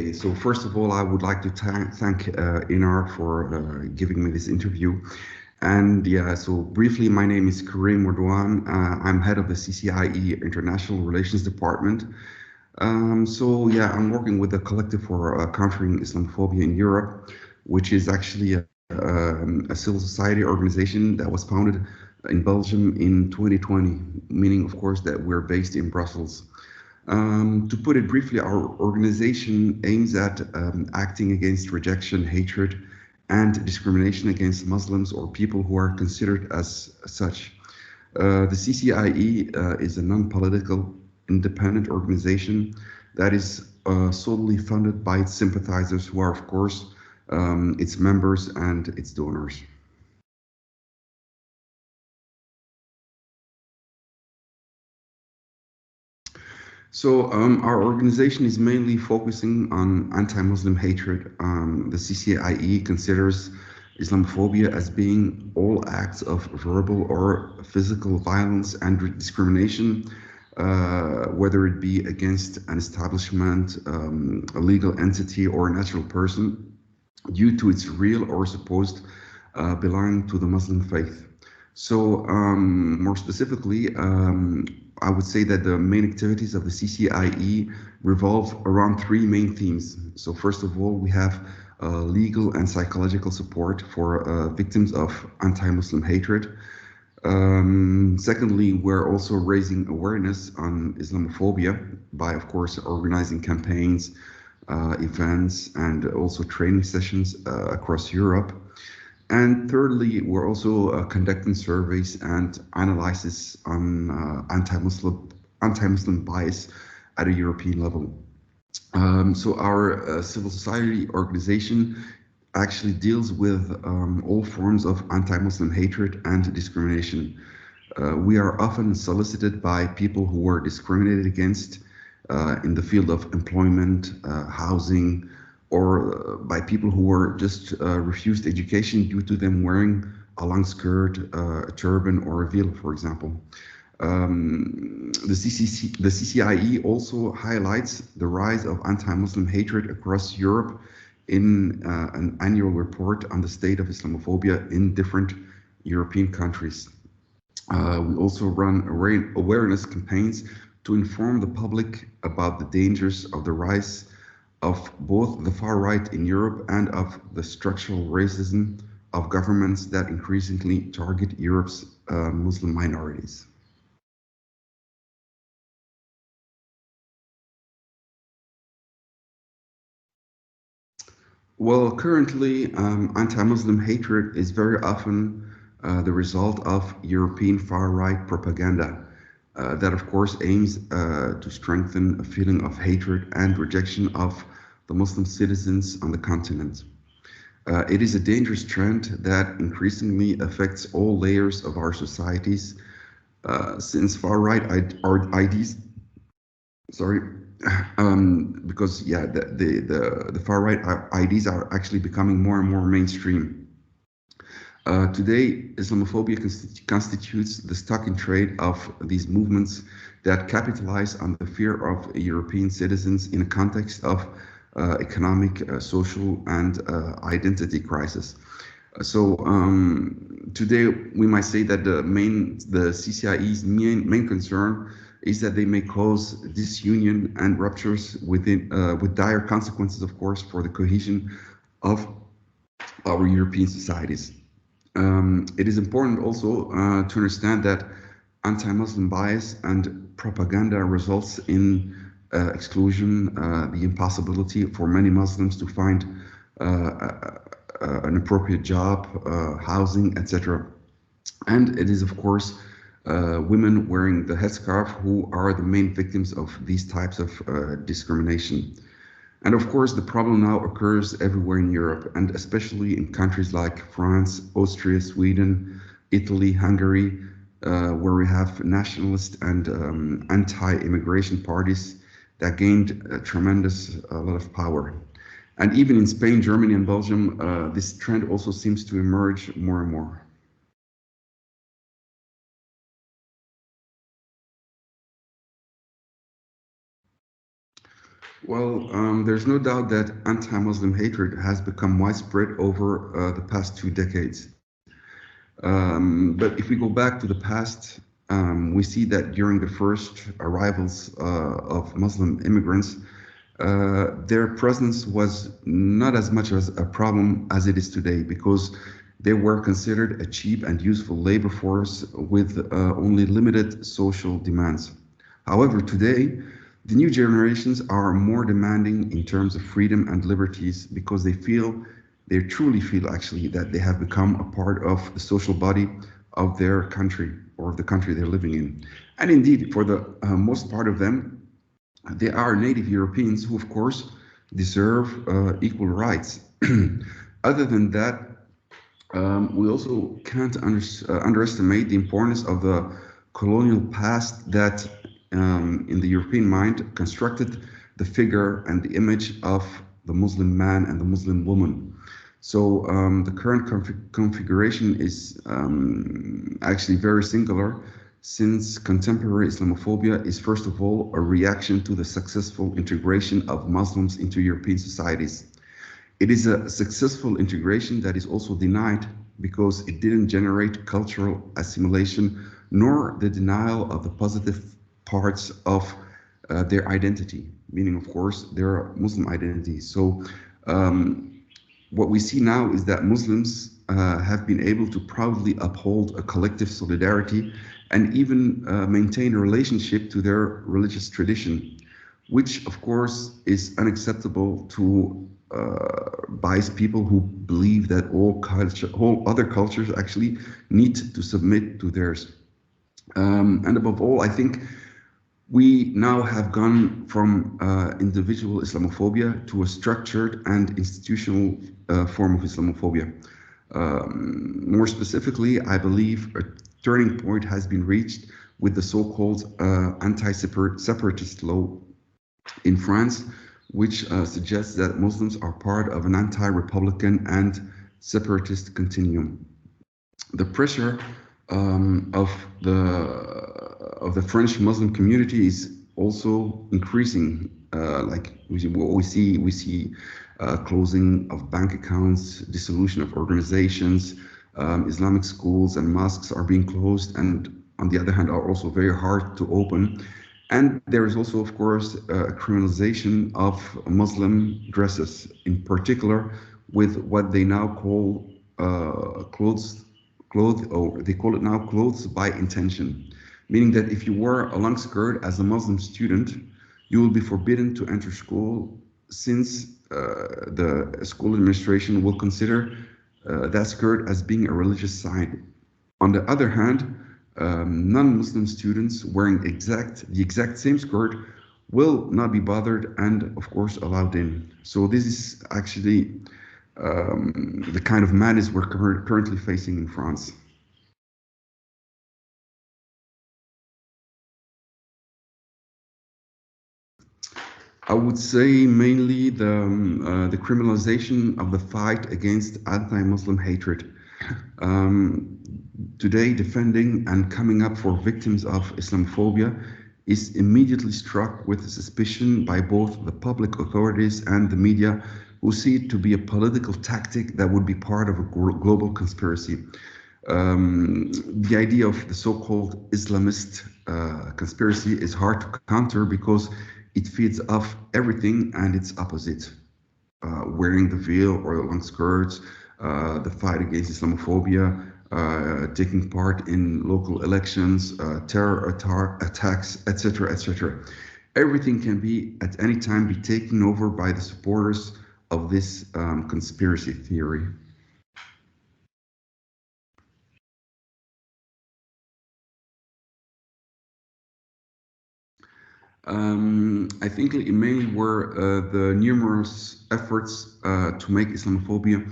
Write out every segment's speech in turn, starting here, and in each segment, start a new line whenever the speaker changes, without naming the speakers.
Okay, so first of all, I would like to thank ENAR for giving me this interview. And yeah, so briefly, my name is Karim Ridwan. I'm head of the CCIE International Relations Department. So yeah, I'm working with the Collective for Countering Islamophobia in Europe, which is actually a civil society organization that was founded in Belgium in 2020, meaning, of course, that we're based in Brussels. To put it briefly, our organization aims at acting against rejection, hatred, and discrimination against Muslims or people who are considered as such. The CCIE is a non-political, independent organization that is solely funded by its sympathizers, who are, of course, its members and its donors. So our organization is mainly focusing on anti-Muslim hatred. The CCIE considers Islamophobia as being all acts of verbal or physical violence and discrimination, whether it be against an establishment, a legal entity, or a natural person, due to its real or supposed belonging to the Muslim faith. So more specifically, I would say that the main activities of the CCIE revolve around three main themes. So first of all, we have legal and psychological support for victims of anti-Muslim hatred. Secondly, we're also raising awareness on Islamophobia by, of course, organizing campaigns, events, and also training sessions across Europe. And thirdly, we're also conducting surveys and analysis on anti-Muslim bias at a European level. So our civil society organization actually deals with all forms of anti-Muslim hatred and discrimination. We are often solicited by people who were discriminated against in the field of employment, housing, or by people who were just refused education due to them wearing a long skirt, a turban, or a veil, for example. The CCIE also highlights the rise of anti-Muslim hatred across Europe in an annual report on the state of Islamophobia in different European countries. We also run awareness campaigns to inform the public about the dangers of the rise of both the far right in Europe and of the structural racism of governments that increasingly target Europe's Muslim minorities. Well, currently, anti-Muslim hatred is very often the result of European far-right propaganda that, of course, aims to strengthen a feeling of hatred and rejection of the Muslim citizens on the continent. It is a dangerous trend that increasingly affects all layers of our societies, since far-right ideas, sorry, because yeah, the far-right ideas are actually becoming more and more mainstream. Today, Islamophobia constitutes the stock in trade of these movements that capitalize on the fear of European citizens in a context of economic, social, and identity crisis. So today, we might say that the CCIE's main concern is that they may cause disunion and ruptures within, with dire consequences, of course, for the cohesion of our European societies. It is important also to understand that anti-Muslim bias and propaganda results in exclusion, the impossibility for many Muslims to find an appropriate job, housing, etc. And it is, of course, women wearing the headscarf who are the main victims of these types of discrimination. And of course, the problem now occurs everywhere in Europe, and especially in countries like France, Austria, Sweden, Italy, Hungary, where we have nationalist and anti-immigration parties that gained a tremendous lot of power. And even in Spain, Germany, and Belgium, this trend also seems to emerge more and more. Well, there's no doubt that anti-Muslim hatred has become widespread over the past 2 decades. But if we go back to the past, we see that during the first arrivals of Muslim immigrants, their presence was not as much as a problem as it is today because they were considered a cheap and useful labor force with only limited social demands. However, today, the new generations are more demanding in terms of freedom and liberties because they truly feel actually that they have become a part of the social body of their country or of the country they're living in. And indeed, for the most part of them, they are native Europeans who, of course, deserve equal rights. Other than that, we also can't underestimate the importance of the colonial past that, in the European mind, constructed the figure and the image of the Muslim man and the Muslim woman. So the current configuration is actually very singular, since contemporary Islamophobia is first of all a reaction to the successful integration of Muslims into European societies. It is a successful integration that is also denied because it didn't generate cultural assimilation nor the denial of the positive parts of their identity, meaning, of course, their Muslim identity. So what we see now is that Muslims have been able to proudly uphold a collective solidarity and even maintain a relationship to their religious tradition, which of course is unacceptable to biased people who believe that all other cultures actually need to submit to theirs. And above all, I think we now have gone from individual Islamophobia to a structured and institutional form of Islamophobia. More specifically, I believe a turning point has been reached with the so-called anti-separatist law in France, which suggests that Muslims are part of an anti-republican and separatist continuum. The pressure of the French Muslim community is also increasing. Like we see closing of bank accounts, dissolution of organizations, Islamic schools and mosques are being closed, and on the other hand are also very hard to open. And there is also, of course, a criminalization of Muslim dresses, in particular with what they now call or they call it now clothes by intention, meaning that if you wear a long skirt as a Muslim student, you will be forbidden to enter school, since the school administration will consider that skirt as being a religious sign. On the other hand, non-Muslim students wearing the exact same skirt will not be bothered and, of course, allowed in. So this is actually the kind of madness we're currently facing in France. I would say mainly the criminalization of the fight against anti-Muslim hatred. Today, defending and coming up for victims of Islamophobia is immediately struck with suspicion by both the public authorities and the media, who see it to be a political tactic that would be part of a global conspiracy. The idea of the so-called Islamist conspiracy is hard to counter because it feeds off everything and its opposite. Wearing the veil or the long skirts, the fight against Islamophobia, taking part in local elections, terror attacks, etc., etc. Everything can be at any time be taken over by the supporters of this conspiracy theory. I think it mainly were the numerous efforts to make Islamophobia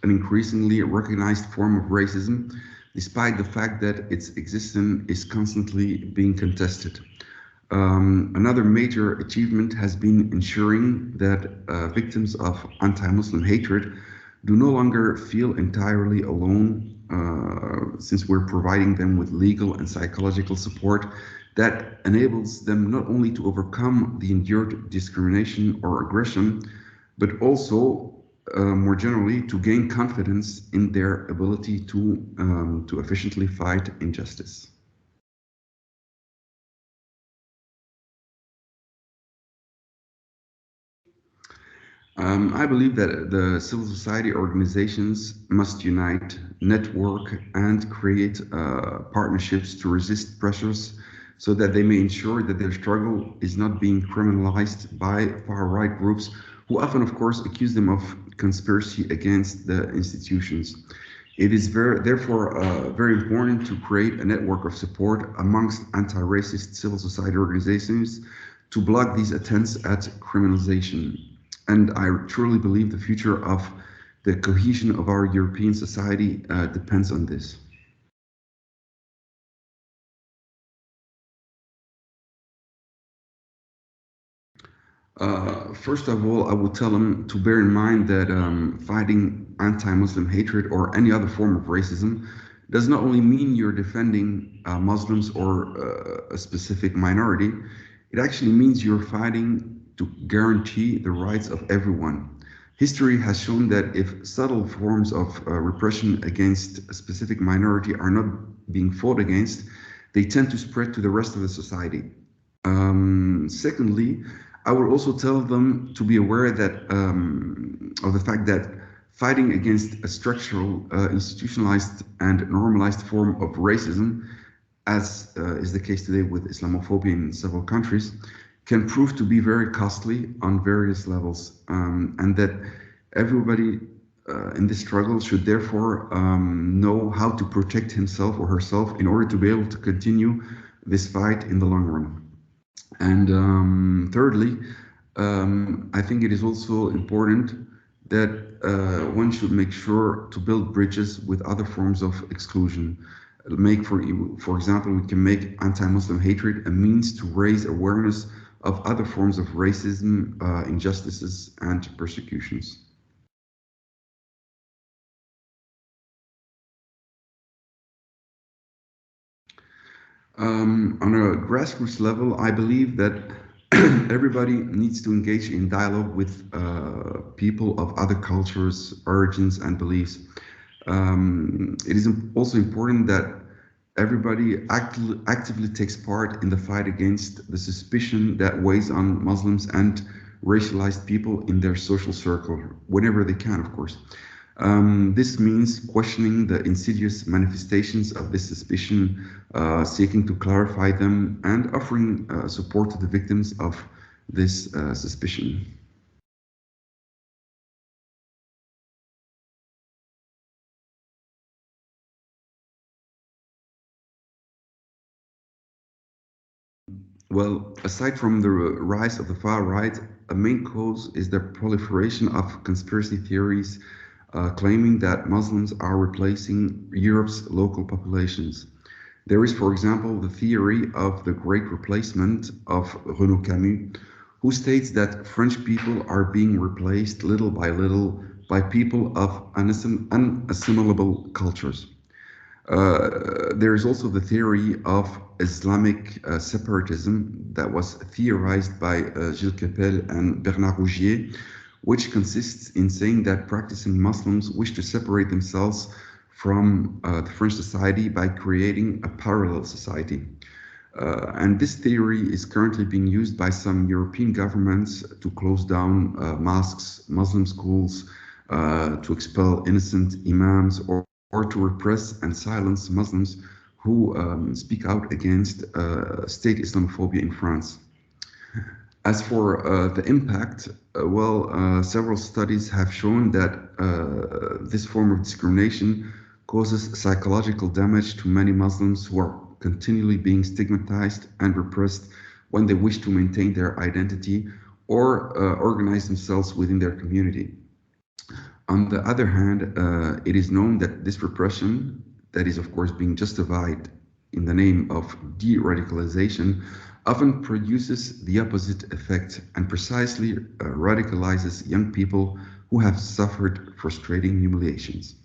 an increasingly recognized form of racism, despite the fact that its existence is constantly being contested. Another major achievement has been ensuring that victims of anti-Muslim hatred do no longer feel entirely alone, since we're providing them with legal and psychological support that enables them not only to overcome the endured discrimination or aggression, but also more generally to gain confidence in their ability to efficiently fight injustice. I believe that the civil society organizations must unite, network, and create partnerships to resist pressures so that they may ensure that their struggle is not being criminalized by far-right groups who often, of course, accuse them of conspiracy against the institutions. It is therefore very important to create a network of support amongst anti-racist civil society organizations to block these attempts at criminalization. And I truly believe the future of the cohesion of our European society depends on this. First of all, I would tell them to bear in mind that fighting anti-Muslim hatred or any other form of racism does not only mean you're defending Muslims or a specific minority, it actually means you're fighting to guarantee the rights of everyone. History has shown that if subtle forms of repression against a specific minority are not being fought against, they tend to spread to the rest of the society. Secondly, I would also tell them to be aware that of the fact that fighting against a structural, institutionalized, and normalized form of racism, as is the case today with Islamophobia in several countries, can prove to be very costly on various levels, and that everybody in this struggle should therefore know how to protect himself or herself in order to be able to continue this fight in the long run. And thirdly, I think it is also important that one should make sure to build bridges with other forms of exclusion. For example, we can make anti-Muslim hatred a means to raise awareness of other forms of racism, injustices, and persecutions. On a grassroots level, I believe that everybody needs to engage in dialogue with people of other cultures, origins, and beliefs. It is also important that everybody actively takes part in the fight against the suspicion that weighs on Muslims and racialized people in their social circle, whenever they can, of course. This means questioning the insidious manifestations of this suspicion, seeking to clarify them, and offering support to the victims of this suspicion. Well, aside from the rise of the far right, a main cause is the proliferation of conspiracy theories claiming that Muslims are replacing Europe's local populations. There is, for example, the theory of the Great Replacement of Renaud Camus, who states that French people are being replaced little by little by people of unassimilable cultures. There is also the theory of Islamic separatism that was theorized by Gilles Kepel and Bernard Rougier, which consists in saying that practicing Muslims wish to separate themselves from the French society by creating a parallel society. And this theory is currently being used by some European governments to close down mosques, Muslim schools, to expel innocent imams, or to repress and silence Muslims who speak out against state Islamophobia in France. As for the impact, several studies have shown that this form of discrimination causes psychological damage to many Muslims who are continually being stigmatized and repressed when they wish to maintain their identity or organize themselves within their community. On the other hand, it is known that this repression, that is of course being justified in the name of de-radicalization, often produces the opposite effect and precisely radicalizes young people who have suffered frustrating humiliations.